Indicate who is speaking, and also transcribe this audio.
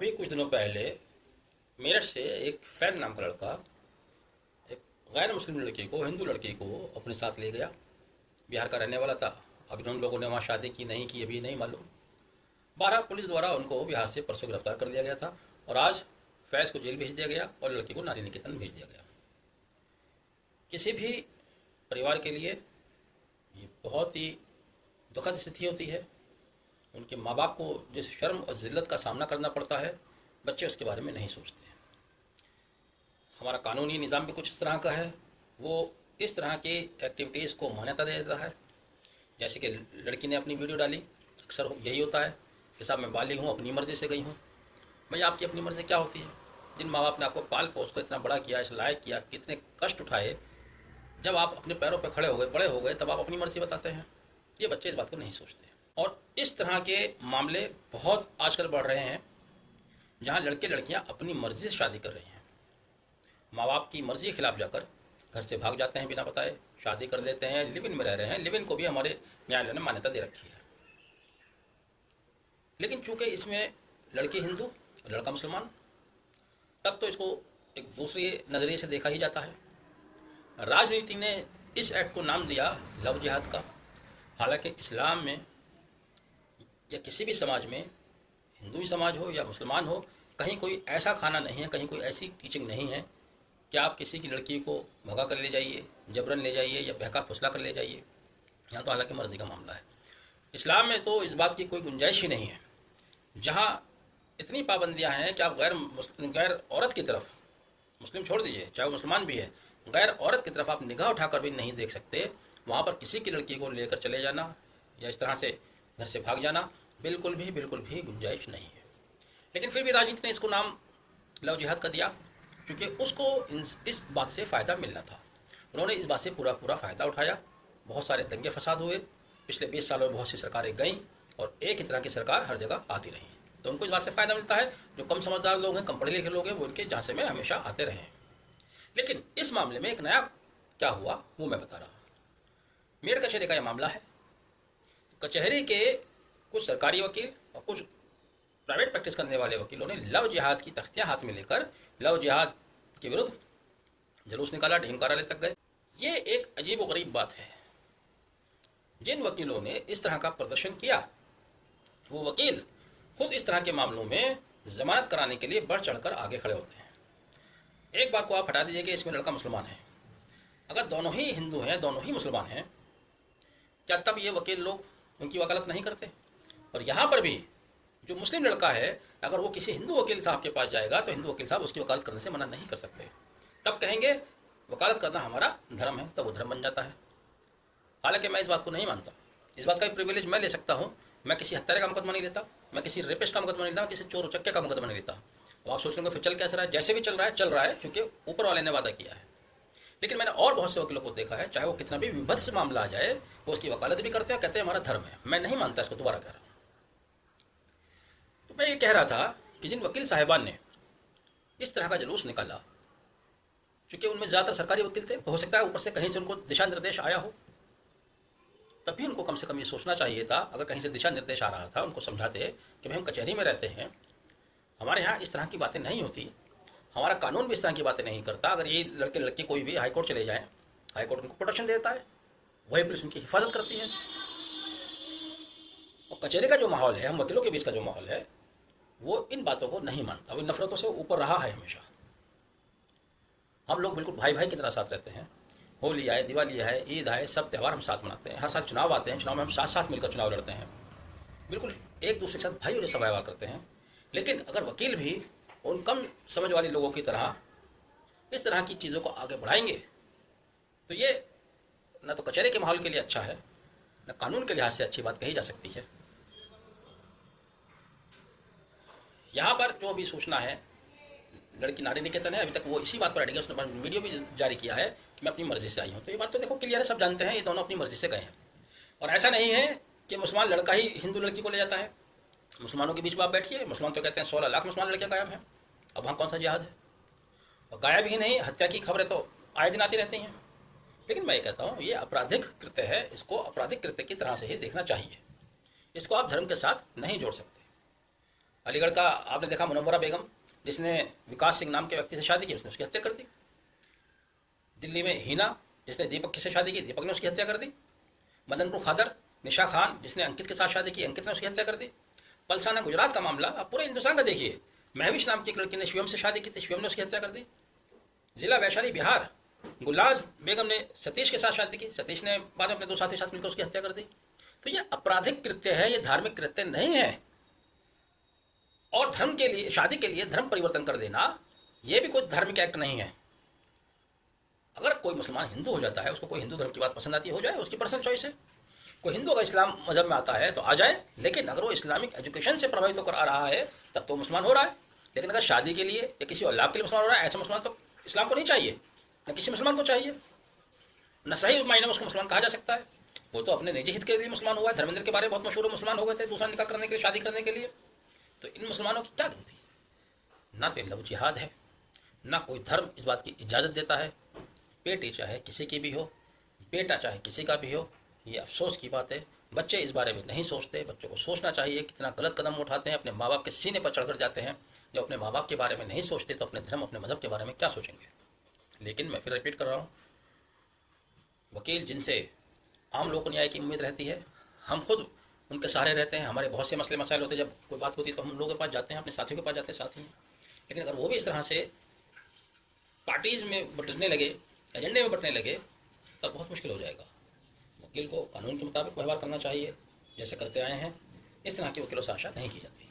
Speaker 1: अभी कुछ दिनों पहले मेरठ से एक फैज़ नाम का लड़का एक गैर मुस्लिम लड़की को, हिंदू लड़की को अपने साथ ले गया। बिहार का रहने वाला था। अभी उन लोगों ने वहाँ शादी की नहीं की अभी नहीं मालूम। बहरहाल पुलिस द्वारा उनको बिहार से परसों गिरफ्तार कर लिया गया था और आज फैज़ को जेल भेज दिया गया और लड़की को नारी निकेतन भेज दिया गया। किसी भी परिवार के लिए ये बहुत ही दुखद स्थिति होती है। उनके माँ बाप को जिस शर्म और ज़िल्लत का सामना करना पड़ता है, बच्चे उसके बारे में नहीं सोचते। हमारा कानूनी निज़ाम भी कुछ इस तरह का है, वो इस तरह की एक्टिविटीज़ को मान्यता दे देता है। जैसे कि लड़की ने अपनी वीडियो डाली, अक्सर यही होता है कि साहब मैं बालिग हूँ, अपनी मर्ज़ी से गई हूँ। भाई आपकी अपनी मर्ज़ी क्या होती है? जिन माँ बाप ने आपको पाल पोस कर इतना बड़ा किया, इस लायक किया, कितने कष्ट उठाए, जब आप अपने पैरों पर खड़े हो गए, बड़े हो गए, तब आप अपनी मर्ज़ी बताते हैं। ये बच्चे इस बात को नहीं सोचते और इस तरह के मामले बहुत आजकल बढ़ रहे हैं, जहाँ लड़के लड़कियाँ अपनी मर्ज़ी से शादी कर रही हैं। माँ बाप की मर्ज़ी के खिलाफ जाकर घर से भाग जाते हैं, बिना बताए शादी कर लेते हैं, लिव इन में रह रहे हैं। लिव इन को भी हमारे न्यायालय ने मान्यता दे रखी है। लेकिन चूंकि इसमें लड़की हिंदू और लड़का मुसलमान, तब तो इसको एक दूसरे नज़रिए से देखा ही जाता है। राजनीति ने इस एक्ट को नाम दिया लव जिहाद का। हालांकि इस्लाम में या किसी भी समाज में, हिंदू ही समाज हो या मुसलमान हो, कहीं कोई ऐसा खाना नहीं है, कहीं कोई ऐसी टीचिंग नहीं है कि आप किसी की लड़की को भगा कर ले जाइए, जबरन ले जाइए या बहका फुसला कर ले जाइए। यहाँ तो हालांकि मर्ज़ी का मामला है। इस्लाम में तो इस बात की कोई गुंजाइश ही नहीं है। जहाँ इतनी पाबंदियाँ हैं कि आप गैर औरत की तरफ, मुस्लिम छोड़ दीजिए, चाहे वो मुसलमान भी है, गैर औरत की तरफ आप निगाह उठाकर भी नहीं देख सकते। वहाँ पर किसी की लड़की को लेकर चले जाना या इस तरह से घर से भाग जाना बिल्कुल भी गुंजाइश नहीं है। लेकिन फिर भी राजनीति ने इसको नाम लव जिहाद का दिया, क्योंकि उसको इस बात से फ़ायदा मिलना था। उन्होंने इस बात से पूरा फ़ायदा उठाया। बहुत सारे दंगे फसाद हुए। पिछले 20 सालों में बहुत सी सरकारें गईं और एक ही तरह की सरकार हर जगह आती रही। तो उनको इस बात से फ़ायदा मिलता है। जो कम समझदार लोग हैं, कम पढ़े लिखे लोग हैं, वो इनके झांसे में हमेशा आते रहे हैं। लेकिन इस मामले में एक नया क्या हुआ वो मैं बता रहा हूँ। मेरठ कचहरी का यह मामला है। कचहरी के कुछ सरकारी वकील और कुछ प्राइवेट प्रैक्टिस करने वाले वकीलों ने लव जिहाद की तख्तियां हाथ में लेकर लव जिहाद के विरुद्ध जुलूस निकाला, डीएम कार्यालय तक गए। ये एक अजीब व गरीब बात है। जिन वकीलों ने इस तरह का प्रदर्शन किया, वो वकील खुद इस तरह के मामलों में जमानत कराने के लिए बढ़ चढ़कर आगे खड़े होते हैं। एक बात को आप हटा दीजिए कि इसमें लड़का मुसलमान है। अगर दोनों ही हिंदू हैं, दोनों ही मुसलमान हैं, क्या तब ये वकील लोग उनकी वकालत नहीं करते? और यहाँ पर भी जो मुस्लिम लड़का है, अगर वो किसी हिंदू वकील साहब के पास जाएगा तो हिंदू वकील साहब उसकी वकालत करने से मना नहीं कर सकते। तब कहेंगे वकालत करना हमारा धर्म है, तब वो धर्म बन जाता है। हालांकि मैं इस बात को नहीं मानता। इस बात का प्रिविलेज मैं ले सकता हूँ। मैं किसी हत्यारे का मुकदमा नहीं लेता, मैं किसी रेपिस्ट का मुकदमा नहीं लेता, मैं किसी चोर उचक्के का मुकदमा नहीं लेता। अब आप सोच लेंगे फिर चल कैसे रहा है? जैसे भी चल रहा है, क्योंकि ऊपर वाले ने वादा किया है। लेकिन मैंने और बहुत से वकीलों को देखा है, चाहे वो कितना भी विभत्स मामला आ जाए, वो उसकी वकालत भी करते हैं, कहते हैं हमारा धर्म है। मैं नहीं मानता इसको, दोबारा कह रहा हूँ। तो मैं ये कह रहा था कि जिन वकील साहिबान ने इस तरह का जुलूस निकाला, चूंकि उनमें ज़्यादातर सरकारी वकील थे, हो सकता है ऊपर से कहीं से उनको दिशा निर्देश आया हो, तब भी उनको कम से कम ये सोचना चाहिए था। अगर कहीं से दिशा निर्देश आ रहा था, उनको समझाते कि भाई हम कचहरी में रहते हैं, हमारे यहाँ इस तरह की बातें नहीं होती, हमारा कानून भी इस तरह की बातें नहीं करता। अगर ये लड़के लड़की कोई भी हाईकोर्ट चले जाएँ, हाईकोर्ट उनको प्रोटेक्शन देता है, वही पुलिस उनकी हिफाजत करती है। और कचहरी का जो माहौल है, हम वकीलों के बीच का जो माहौल है, वो इन बातों को नहीं मानता। वो नफरतों से ऊपर रहा है हमेशा। हम लोग बिल्कुल भाई भाई की तरह साथ रहते हैं। होली आए, दिवाली आए, ईद आए, सब त्यौहार हम साथ मनाते हैं। हर साल चुनाव आते हैं, चुनाव में हम साथ साथ मिलकर चुनाव लड़ते हैं। बिल्कुल एक दूसरे के साथ भाई जैसा व्यवहार करते हैं। लेकिन अगर वकील भी उन कम समझ वाले लोगों की तरह इस तरह की चीज़ों को आगे बढ़ाएंगे, तो ये न तो कचहरी के माहौल के लिए अच्छा है, न कानून के लिहाज से अच्छी बात कही जा सकती है। यहाँ पर जो भी सूचना है, लड़की नारी निकेतन है, अभी तक वो इसी बात पर अड़ी है। उसने वीडियो भी जारी किया है कि मैं अपनी मर्जी से आई हूँ। तो ये बात तो देखो क्लियर है, सब जानते हैं ये दोनों अपनी मर्जी से गए हैं। और ऐसा नहीं है कि मुसलमान लड़का ही हिंदू लड़की को ले जाता है। मुसलमानों के बीच में आप बैठिए, मुसलमान तो कहते हैं 16 लाख मुसलमान लड़कियाँ गायब हैं। अब वहाँ कौन सा जिहाद है? और गायब ही नहीं, हत्या की खबरें तो आए दिन आती रहती हैं। लेकिन मैं ये कहता हूँ, ये आपराधिक कृत्य है, इसको आपराधिक कृत्य की तरह से ही देखना चाहिए। इसको आप धर्म के साथ नहीं जोड़ सकते। अलीगढ़ का आपने देखा मुनव्वरा बेगम, जिसने विकास सिंह नाम के व्यक्ति से शादी की, उसने उसकी हत्या कर दी। दिल्ली में हिना, जिसने दीपक से शादी की, दीपक ने उसकी हत्या कर दी। मदनपुर खादर, निशा खान, जिसने अंकित के साथ शादी की, अंकित ने उसकी हत्या कर दी। पलसाना गुजरात का मामला आप पूरे हिंदुस्तान का देखिए, महविश नाम की एक लड़की ने शिवम से शादी की थी, शिवम ने उसकी हत्या कर दी। जिला वैशाली बिहार, गुलाज बेगम ने सतीश के साथ शादी की, सतीश ने बाद में अपने दो साथी साथ मिलकर उसकी हत्या कर दी। तो ये आपराधिक कृत्य है, ये धार्मिक कृत्य नहीं है। और धर्म के लिए, शादी के लिए धर्म परिवर्तन कर देना, ये भी कोई धार्मिक एक्ट नहीं है। अगर कोई मुसलमान हिंदू हो जाता है, उसको कोई हिंदू धर्म की बात पसंद आती है, हो जाए, उसकी पर्सनल चॉइस है। कोई हिंदू अगर इस्लाम मजहब में आता है तो आ जाए, लेकिन अगर वो इस्लामिक एजुकेशन से प्रभावित होकर आ रहा है तब तो मुसलमान हो रहा है। लेकिन अगर शादी के लिए या किसी और लाभ के लिए मुसलमान हो रहा है, ऐसा मुसलमान तो इस्लाम को नहीं चाहिए, न किसी मुसलमान को चाहिए, न सही मायने में उसको मुसलमान कहा जा सकता है। वो तो अपने निजी हित के लिए मुसलमान हुआ है। धर्मेंद्र के बारे में बहुत मशहूर मुसलमान हो गए थे दूसरा निकाह करने के लिए, शादी करने के लिए। तो इन मुसलमानों की क्या गलती? ना तो लव जिहाद है, ना कोई धर्म इस बात की इजाज़त देता है। बेटी चाहे किसी की भी हो, बेटा चाहे किसी का भी हो, ये अफसोस की बात है। बच्चे इस बारे में नहीं सोचते। बच्चों को सोचना चाहिए, कितना गलत कदम उठाते हैं, अपने माँ बाप के सीने पर चढ़कर जाते हैं। जो अपने माँ बाप के बारे में नहीं सोचते तो अपने धर्म, अपने मजहब के बारे में क्या सोचेंगे? लेकिन मैं फिर रिपीट कर रहा हूँ, वकील जिनसे आम लोगों को न्याय की उम्मीद रहती है, हम खुद उनके सहारे रहते हैं। हमारे बहुत से मसले मसाइल होते हैं, जब कोई बात होती है तो हम लोगों के पास जाते हैं, अपने साथियों के पास जाते हैं, साथी हैं। लेकिन अगर वो भी इस तरह से पार्टीज़ में बटने लगे, एजेंडे में बटने लगे, तब बहुत मुश्किल हो जाएगा। वकील को कानून के मुताबिक व्यवहार करना चाहिए, जैसे करते आए हैं। इस तरह के वकीलों से आशा नहीं की जाती।